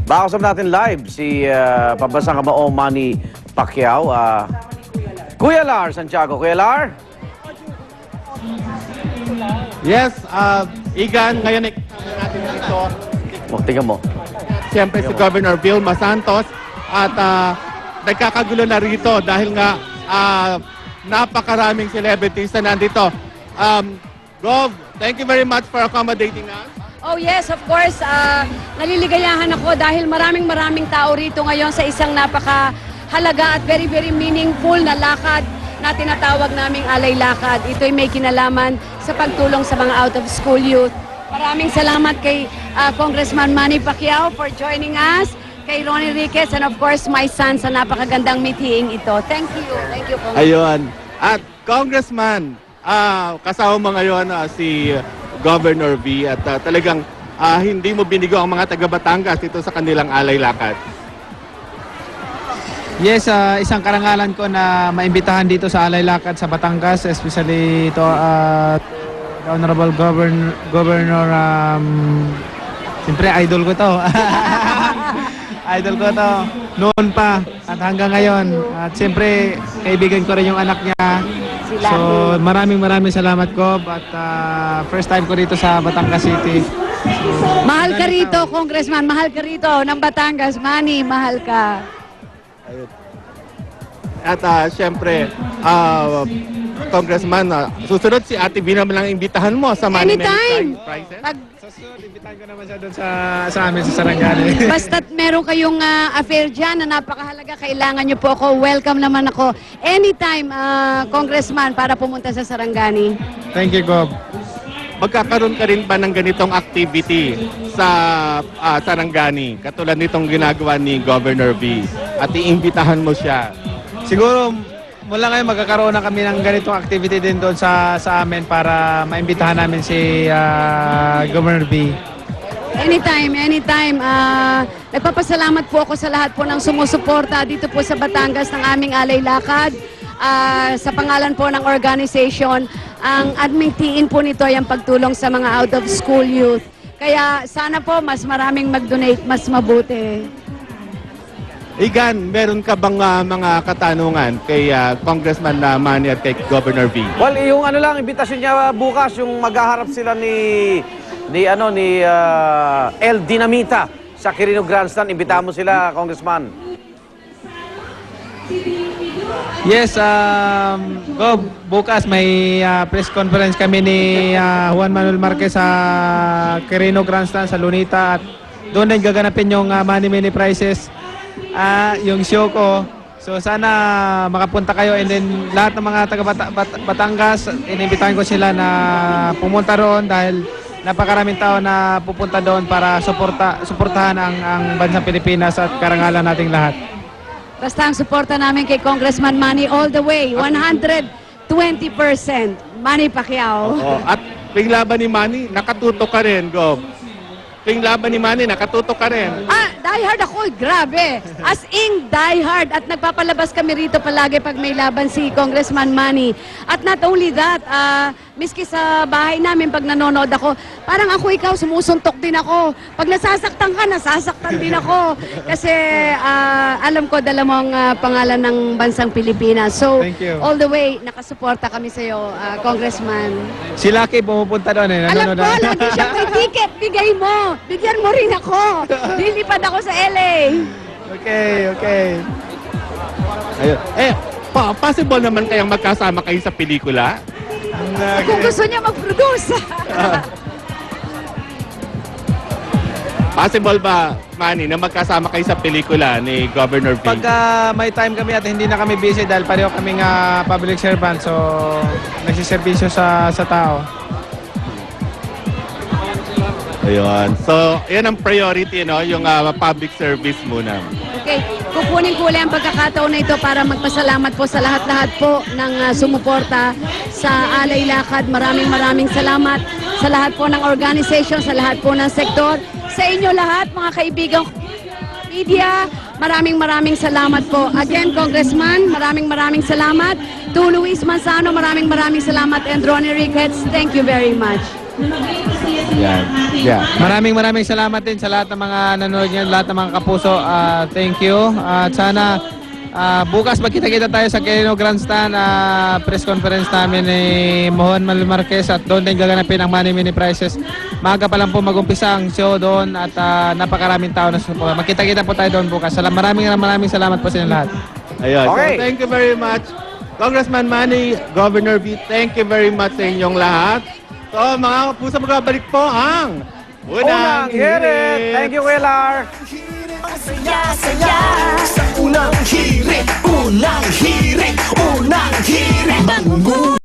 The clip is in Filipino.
Bakausap natin live si Pambansang Kamao Manny Pacquiao. Kuya Lar Santiago. Kuya Lar? Yes, Igan, ngayon ikasama natin dito. Tingnan mo. Siyempre si Governor Vilma Santos at nagkakagulo na rito dahil nga napakaraming celebrities na nandito. Gov, thank you very much for accommodating us. Oh yes, of course. Naliligayahan ako dahil maraming tao rito ngayon sa isang napakahalaga at very meaningful na lakad na tinatawag naming Alay Lakad. Ito'y may kinalaman sa pagtulong sa mga out-of-school youth. Maraming salamat kay Congressman Manny Pacquiao for joining us, kay Ronnie Riquez, and of course my son sa napakagandang meeting ito. Thank you. Thank you, Congressman. Ayun. At Congressman, kasama mo ngayon si Governor V at talagang hindi mo binigo ang mga taga-Batangas dito sa kanilang Alay Lakad. Yes, isang karangalan ko na maimbitahan dito sa Alay Lakad sa Batangas, especially ito Honorable Governor, siyempre idol ko to. Idol ko to noon pa at hanggang ngayon. At siyempre kaibigan ko rin yung anak niya. So maraming salamat ko at first time ko dito sa Batangas City. So, Mahal ka rito, Congressman. Mahal ka rito ng Batangas. Manny, mahal ka. At siyempre, Congressman, susunod si Ate Bina lang imbitahan mo sa Manny Anytime. Prizes. susunod, imbitahan ko naman siya doon sa amin sa Sarangani. Basta't meron kayong affair dyan na napakahalaga, kailangan nyo po ako. Welcome naman ako anytime, Congressman, para pumunta sa Sarangani. Thank you, Gob. Magkakaroon ka rin ba ng ganitong activity sa Sarangani, katulad nitong ginagawa ni Governor V, at iimbitahan mo siya? Siguro mula ngayon magkakaroon na kami ng ganitong activity din doon sa amin para maimbitahan namin si Governor B. Anytime. Nagpapasalamat po ako sa lahat po ng sumusuporta dito po sa Batangas ng aming Alay Lakad. Sa pangalan po ng organization, ang admitiin po nito ay ang pagtulong sa mga out-of-school youth. Kaya sana po mas maraming mag-donate, mas mabuti. Igan, meron ka bang mga katanungan kay Congressman Manny at kay Governor V? Well, yung imbitasyon niya bukas, yung maghaharap sila ni El Dinamita sa Quirino Grandstand. Imbitahan mo sila, Congressman. Yes, Gob, bukas may press conference kami ni Juan Manuel Marquez sa Quirino Grandstand sa Lunita at doon din gaganapin yung Manny Mini Prizes. Yung show ko. So sana makapunta kayo, and then lahat ng mga taga Batangas, inimbitahan ko sila na pumunta roon dahil napakaraming tao na pupunta doon para suportahan ang bansang Pilipinas at karangalan nating lahat. Basta ang suporta namin kay Congressman Manny all the way, 120%. Manny Pacquiao. At tuwing laban ni Manny, nakatutok ka rin, Gov. Tuwing laban ni Manny, nakatutok ka rin. Die-hard ako, grabe. As in, die-hard. At nagpapalabas kami rito palagi pag may laban si Congressman Manny. At not only that, miski sa bahay namin pag nanonood ako, parang ako ikaw, sumusuntok din ako. Pag nasasaktan ka, nasasaktan din ako. Kasi alam ko, dala mo ang pangalan ng bansang Pilipinas. So, Thank you. all the way, nakasuporta kami sa iyo, Congressman. Si Lucky pumupunta doon eh. Alam ko, lagi siya may ticket. Bigay mo. Bigyan mo rin ako. Lilipad ako sa LA. Okay. Ayun. Possible naman kayang magkasama kayo sa pelikula? Kung gusto niya mag-produce. Possible ba, Manny, na magkasama kayo sa pelikula ni Governor V? Pagka may time kami at hindi na kami busy dahil pareho kaming public servant, so nagsiservisyo sa tao. Ayun. So, yan ang priority, no? Yung public service muna. Okay, kukunin ko ulit ang pagkakataon na ito para magpasalamat po sa lahat-lahat po ng sumuporta sa Alay Lakad. Maraming salamat sa lahat po ng organization, sa lahat po ng sektor. Sa inyo lahat, mga kaibigang media, maraming salamat po. Again, Congressman, maraming salamat. To Luis Manzano, maraming salamat. And Ronnie Riquez, thank you very much. Yan. Yeah. Maraming salamat din sa lahat ng mga nanonood niyan, lahat ng mga kapuso. Thank you. At sana bukas magkita-kita tayo sa Quirino Grandstand press conference namin ni Juan Manuel Marquez at doon din gaganapin ang Money Mini Prizes. Maaga pa lang po mag-umpisa ang show doon at napakaraming tao na support. Magkita-kita po tayo doon bukas. Maraming salamat po sa inyo lahat. Ayun. Okay. So, thank you very much. Congressman Manny, Governor V, thank you very much sa inyong lahat. So, mga kapuso, magbabalik po ang Unang Hirit! Thank you, Kuya Lar! Saya-saya sa unang hirit, unang hirit, unang hirit.